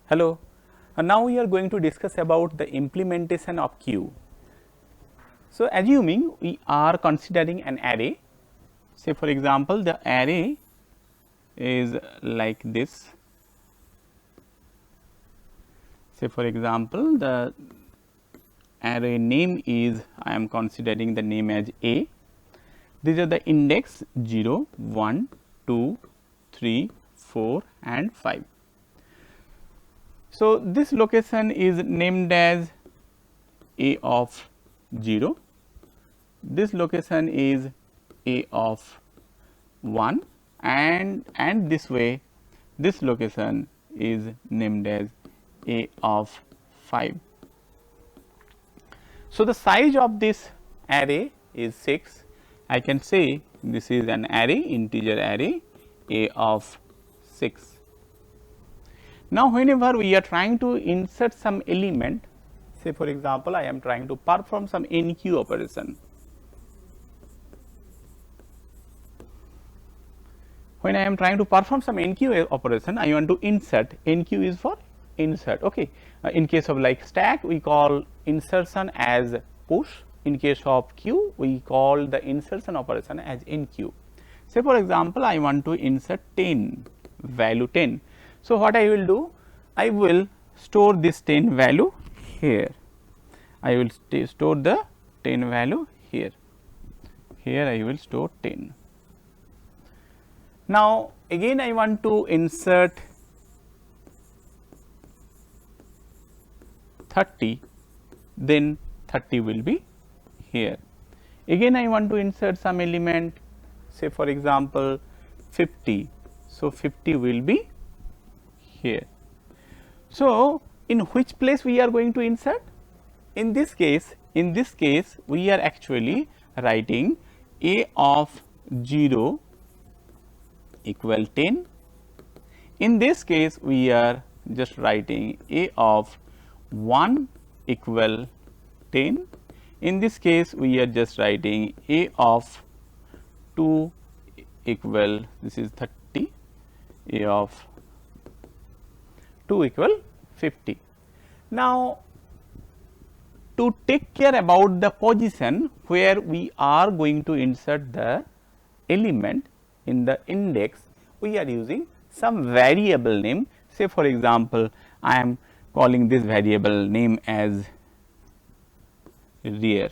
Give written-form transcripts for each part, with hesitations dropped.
Hello, now we are going to discuss about the implementation of queue. So, assuming we are considering an array, say for example, the array is like this. Say for example, the array name is, I am considering the name as A. These are the index 0, 1, 2, 3, 4 and 5. So, this location is named as A of 0, this location is A of 1 and this way this location is named as A of 5. So, the size of this array is 6. I can say this is an array, integer array A of 6. Now, whenever we are trying to insert some element, say for example, I am trying to perform some NQ operation. When I am trying to perform some NQ operation, I want to insert. NQ is for insert. Okay. In case of like stack, we call insertion as push. In case of queue, we call the insertion operation as NQ. Say for example, I want to insert 10, value 10. So, what I will do? I will store this 10 value here. I will store the 10 value here. Here I will store 10. Now, again I want to insert 30, then 30 will be here. Again I want to insert some element, say for example 50. So, 50 will be here. So, in which place we are going to insert? In this case we are actually writing A of 0 equal 10. In this case we are just writing A of 1 equal 10. In this case we are just writing A of 2 equal, this is 30, A of 2 equal 50. Now, to take care about the position where we are going to insert the element in the index, we are using some variable name. Say for example, I am calling this variable name as rear.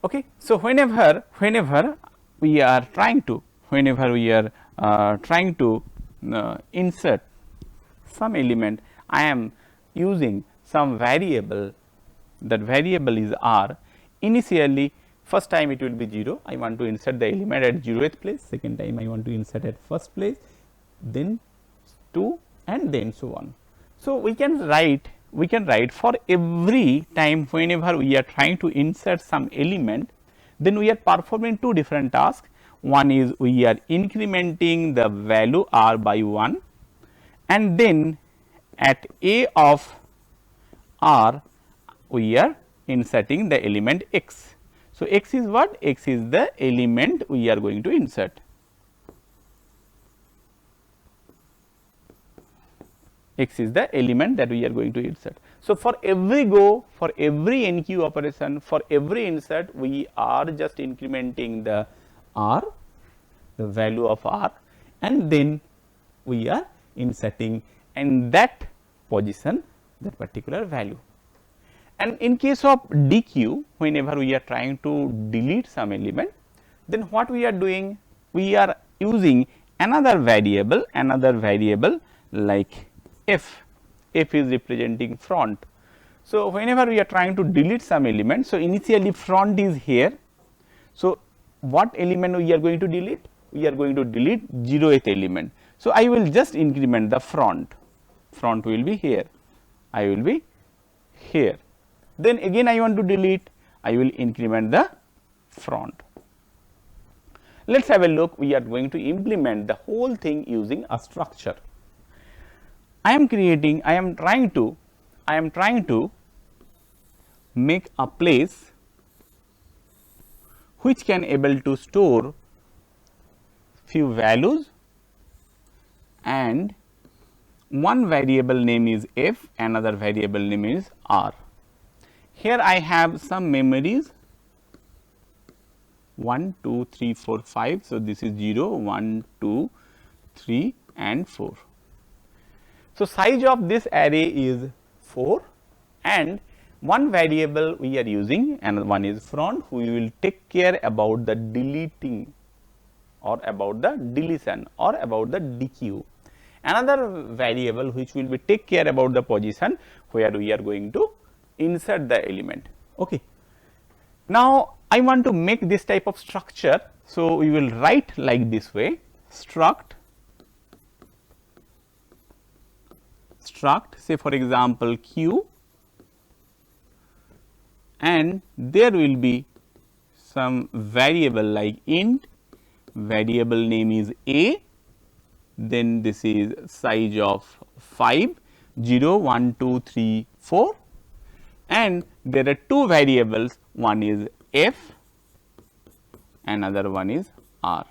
Okay. So, whenever we are trying to insert some element, I am using some variable, that variable is r. Initially first time it will be 0, I want to insert the element at 0th place, second time I want to insert at first place, then 2 and then so on. So, we can write for every time whenever we are trying to insert some element, then we are performing two different tasks. One is we are incrementing the value r by 1 and then at A of r we are inserting the element x. So, x is what? X is the element we are going to insert. X is the element that we are going to insert. So, for every go, for every NQ operation, for every insert, we are just incrementing the r, the value of r, and then we are inserting in that position that particular value. And in case of DQ, whenever we are trying to delete some element, then what we are doing? We are using another variable like f. F is representing front. So, whenever we are trying to delete some element, so initially front is here. So, what element we are going to delete? We are going to delete 0th element. So, I will just increment the front will be here, I will be here. Then again I want to delete, I will increment the front. Let us have a look. We are going to implement the whole thing using a structure. I am trying to make a place which can able to store few values and one variable name is f, another variable name is r. Here I have some memories 1, 2, 3, 4, 5. So, this is 0, 1, 2, 3 and 4. So, size of this array is 4 and one variable we are using and one is front, we will take care about the deleting or about the deletion or about the dequeue. Another variable which will be take care about the position where we are going to insert the element. Okay. Now, I want to make this type of structure. So, we will write like this way struct say for example q, and there will be some variable like int, variable name is a, then this is size of 5, 0, 1, 2, 3, 4 and there are two variables, one is f, another one is r.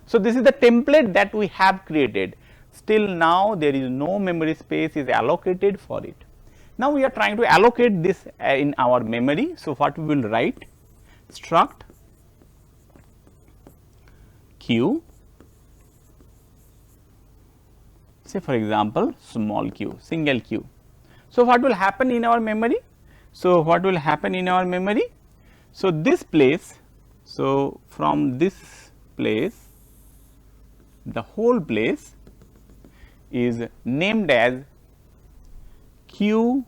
So, this is the template that we have created. Still now there is no memory space is allocated for it. Now, we are trying to allocate this in our memory. So, what we will write struct q, say for example small q, single q. So, what will happen in our memory? So, what will happen in our memory? So, this place, so from this place the whole place is named as q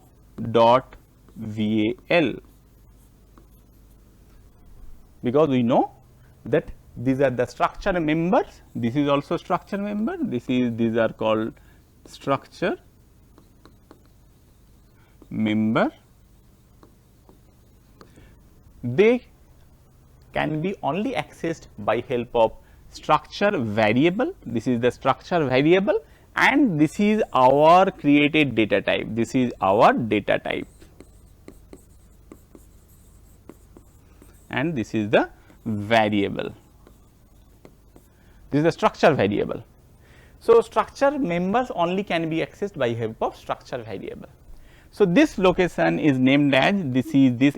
dot val, because we know that these are the structure members, this is also structure member, these are called structure member. They can be only accessed by help of structure variable, this is the structure variable and this is our created data type, this is our data type and this is the variable, this is the structure variable. So, structure members only can be accessed by help of structure variable. So, this location is named as this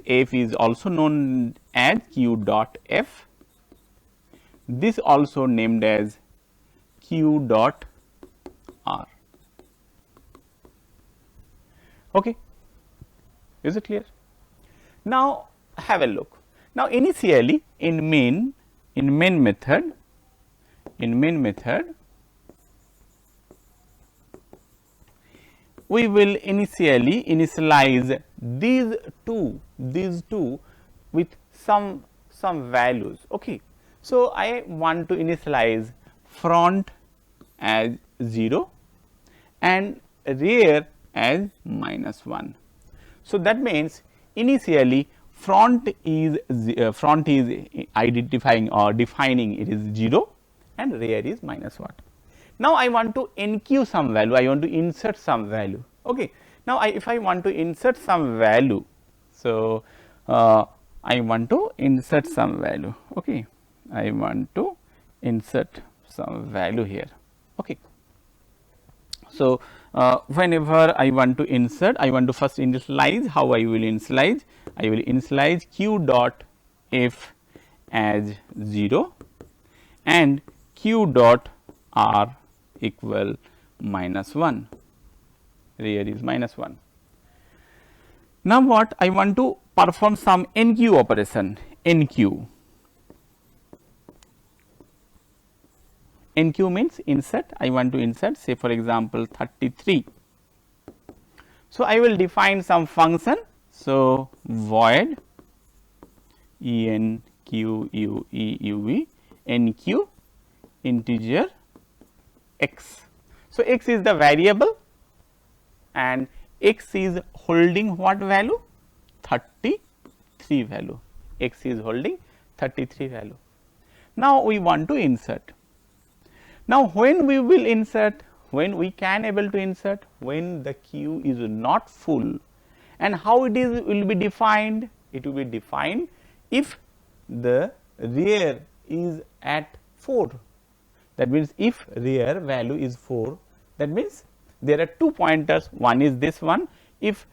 f is also known as q dot f, this also named as q dot r. Okay. Is it clear? Now, have a look. Now, initially in main method we will initialize these two with some values. Okay. So, I want to initialize front as 0 and rear as -1. So, that means initially front is identifying or defining it is 0 and rear is -1. Now, I want to enqueue some value, I want to insert some value. Okay. Now, if I want to insert some value, so I want to insert some value. Okay. I want to insert some value here. Okay. So, whenever I want to insert, I want to first initialize. How I will initialize? I will initialize q dot f as 0 and q dot r equal -1, rear is -1. Now, what I want to perform some enqueue operation, enqueue. Enqueue means insert, I want to insert say for example 33. So, I will define some function. So, void enqueuv enqueue integer x. So, x is the variable and x is holding what value? 33 value, x is holding 33 value. Now, we want to insert. Now, when we will insert? When we can able to insert? When the queue is not full. And how it is will be defined? It will be defined if the rear is at 4. That means if rear value is 4, that means there are 2 pointers, one is this one. If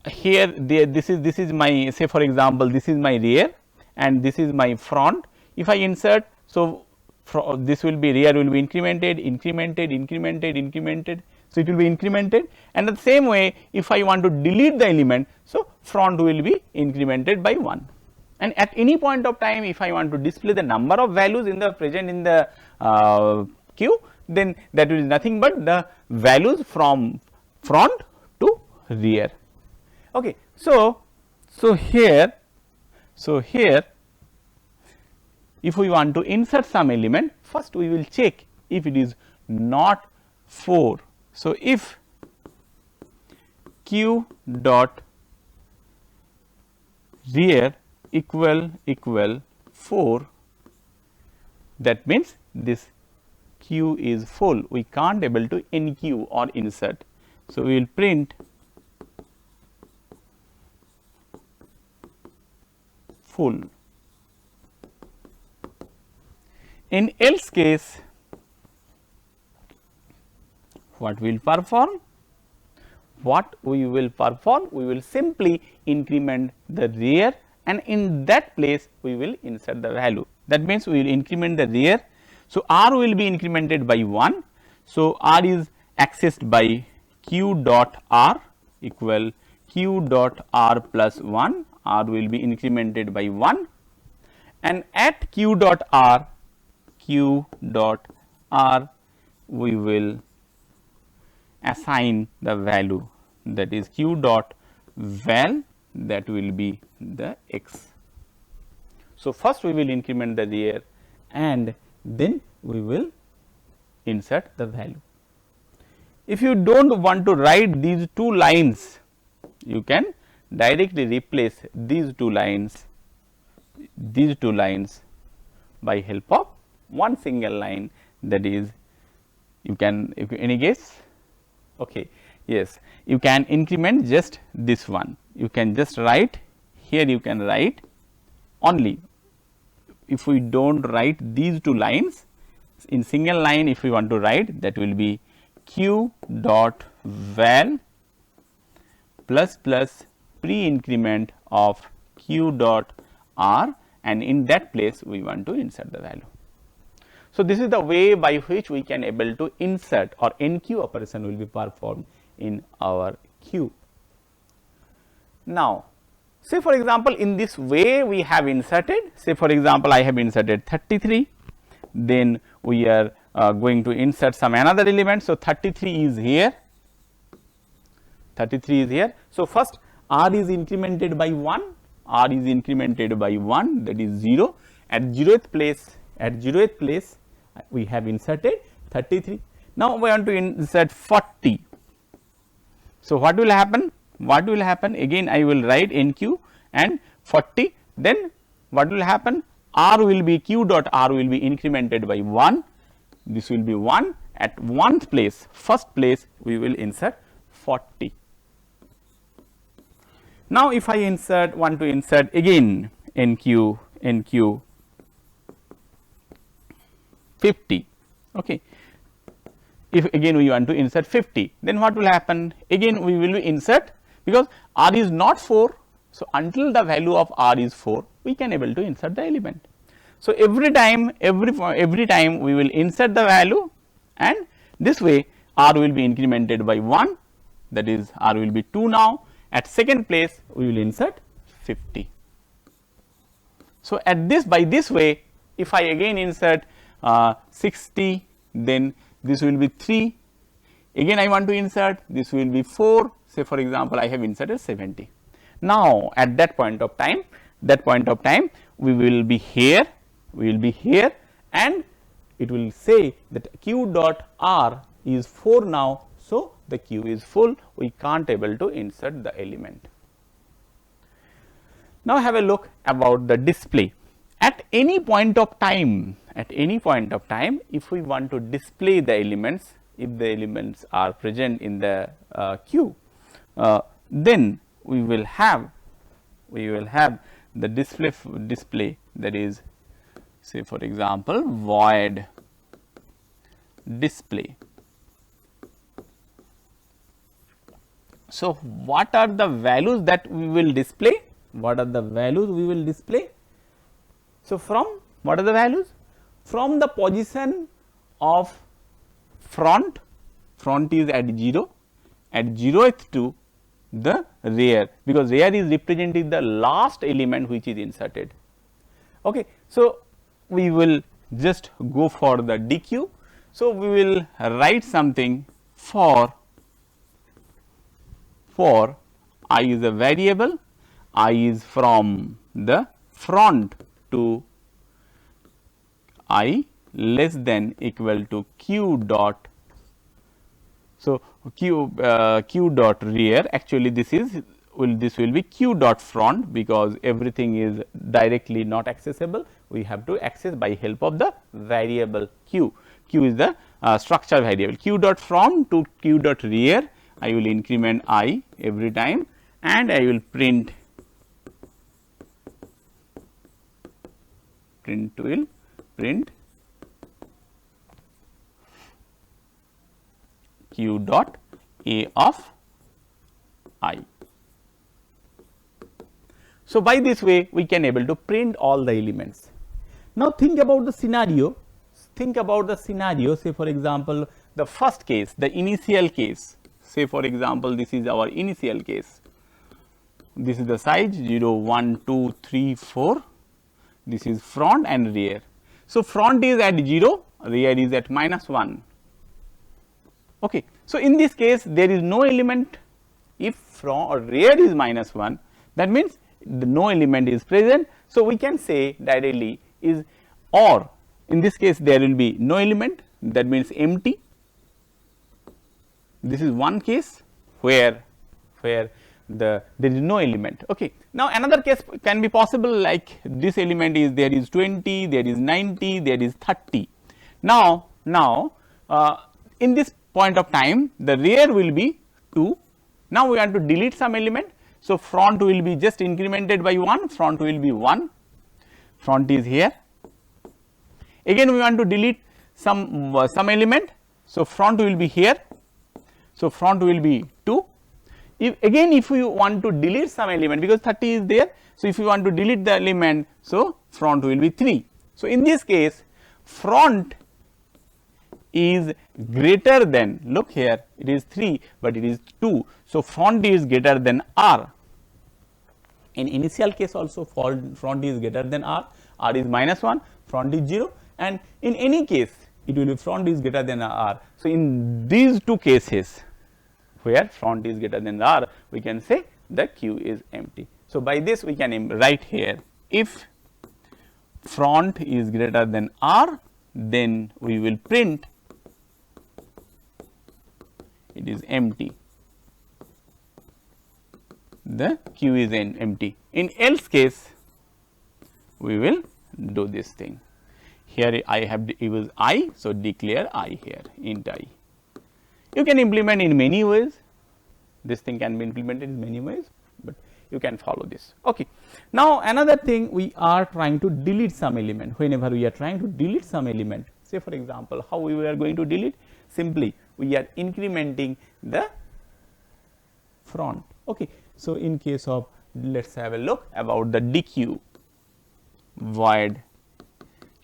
here this is my, say for example, this is my rear and this is my front. If I insert, so this will be, rear will be incremented, incremented. So, it will be incremented, and the same way if I want to delete the element, so front will be incremented by 1. And at any point of time, if I want to display the number of values in the present in the queue, then that is nothing but the values from front to rear. Okay. So here if we want to insert some element, first we will check if it is not 4. So, if q dot rear equal 4, that means this q is full, we can't able to enqueue or insert. So, we will print full. In else case, what we will perform? We will simply increment the rear, and in that place we will insert the value. That means, we will increment the rear. So, r will be incremented by 1. So, r is accessed by q dot r equal q dot r plus 1, r will be incremented by 1, and at q dot r we will assign the value, that is q dot val, that will be the x. So, first we will increment the rear and then we will insert the value. If you do not want to write these 2 lines, you can directly replace these 2 lines by help of one single line, that is, you can, if any guess, okay, yes, you can increment just this one, you can just write here, you can write only, if we do not write these 2 lines in single line, if we want to write, that will be q dot val plus pre increment of q dot r, and in that place we want to insert the value. So, this is the way by which we can able to insert or enqueue operation will be performed in our queue. Now, say for example, in this way we have inserted, say for example, I have inserted 33, then we are going to insert some another element. So, 33 is here, So, first r is incremented by 1, that is 0, at 0th place, we have inserted 33. Now, we want to insert 40. So, what will happen? Again I will write enqueue and 40, then what will happen? R will be q dot r will be incremented by 1, this will be 1, at 1th place, first place we will insert 40. Now, if I want to insert again enqueue 50, okay. If again we want to insert 50, then what will happen? Again we will insert, because r is not 4. So, until the value of r is 4, we can able to insert the element. So, every time we will insert the value, and this way r will be incremented by 1, that is r will be 2 now. At second place we will insert 50. So, by this way, if I again insert 60, then this will be 3, again I want to insert, this will be 4, say for example, I have inserted 70. Now, at that point of time we will be here, and it will say that q dot r is 4 now. So, the queue is full, we can't able to insert the element. Now, have a look about the display. At any point of time, if we want to display the elements, if the elements are present in the queue, then we will have the display, that is, say for example, void display. So, what are the values that we will display? What are the values we will display? So, from what are the values? From the position of front is at 0, at 0th to the rear, because rear is representing the last element which is inserted. Okay. So, we will just go for the DQ. So, we will write something for I is a variable, I is from the front to I less than equal to q dot. So, q dot rear, actually this will be q dot front, because everything is directly not accessible, we have to access by help of the variable q. Q is the structure variable. Q dot front to q dot rear, I will increment I every time, and I will print q dot a of I. So, by this way we can able to print all the elements. Now, think about the scenario. Say for example, the first case, the initial case. Say for example, this is our initial case. This is the size 0, 1, 2, 3, 4. This is front and rear. So, front is at 0, rear is at -1. Okay. So, in this case there is no element. If front or rear is -1, that means no element is present. So, we can say directly is, or in this case there will be no element, that means empty. This is one case where there is no element. Okay. Now, another case can be possible, like this element is there is 20, there is 90, there is 30. Now, in this point of time the rear will be 2. Now, we want to delete some element. So, front will be just incremented by 1, front will be 1, front is here. Again we want to delete some element. So, front will be here. So, front will be 2. If you want to delete some element, because 30 is there. So, if you want to delete the element, so front will be 3. So, in this case front is greater than, look here, it is 3, but it is 2. So, front is greater than R. In initial case also front is greater than R is -1, front is 0, and in any case it will be front is greater than R. So, in these two cases where front is greater than R, we can say the Q is empty. So, by this we can write here, if front is greater than R, then we will print it is empty, the Q is empty. In else case we will do this thing. Here I have used I, so declare I here, int I. You can implement in many ways, this thing can be implemented in many ways, but you can follow this. Okay. Now, another thing, we are trying to delete some element. Whenever we are trying to delete some element, say for example, how we are going to delete? Simply we are incrementing the front. Okay. So, in case of, let us have a look about the DQ, void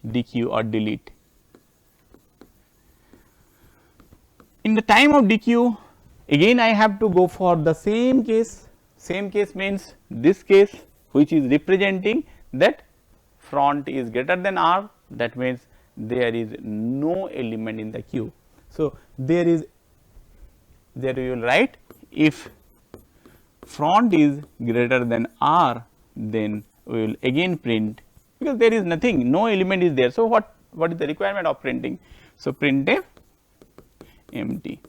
DQ or delete. In the time of DQ, again I have to go for the same case. Same case means this case, which is representing that front is greater than R, that means there is no element in the Q. So, there we will write, if front is greater than R, then we will again print, because there is nothing, no element is there. So, what is the requirement of printing? So, printf empty.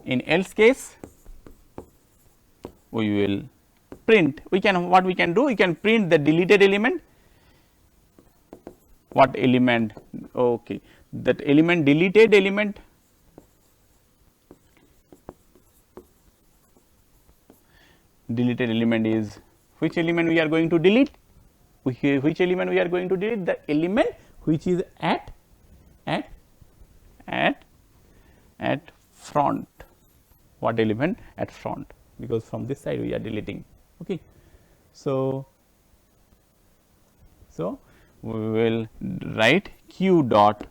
In else case we will print, what we can do, we can print the deleted element. What element? Okay, that element, deleted element, is which element we are going to delete? Which element we are going to delete? The element which is at at front. What element? At front, because from this side we are deleting. Okay. So we will write q dot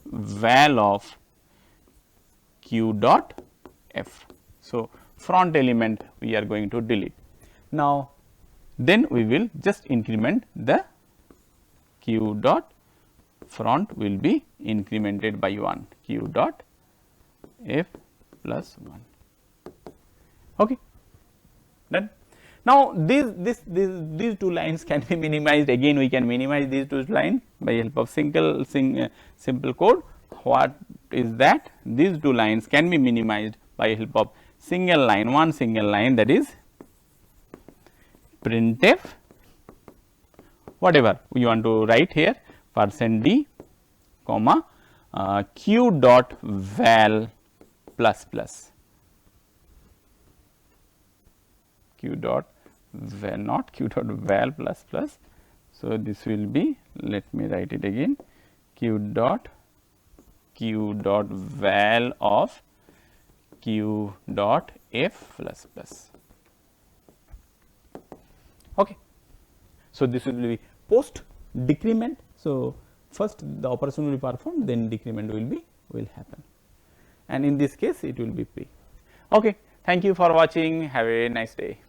val of q dot f. So front element we are going to delete. Now then we will just increment the q dot front will be incremented by 1, q dot f plus 1. Okay, done. Now these two lines can be minimized. Again we can minimize these two lines by help of simple code. What is that? These two lines can be minimized by help of one single line, that is printf, whatever we want to write here, %d comma q dot val plus plus, q dot val, not q dot val plus plus. So this will be, let me write it again, q dot val of q dot f plus plus. Okay. So this will be post decrement. So first the operation will be performed, then decrement will happen, and in this case it will be p. Okay. Thank you for watching. Have a nice day.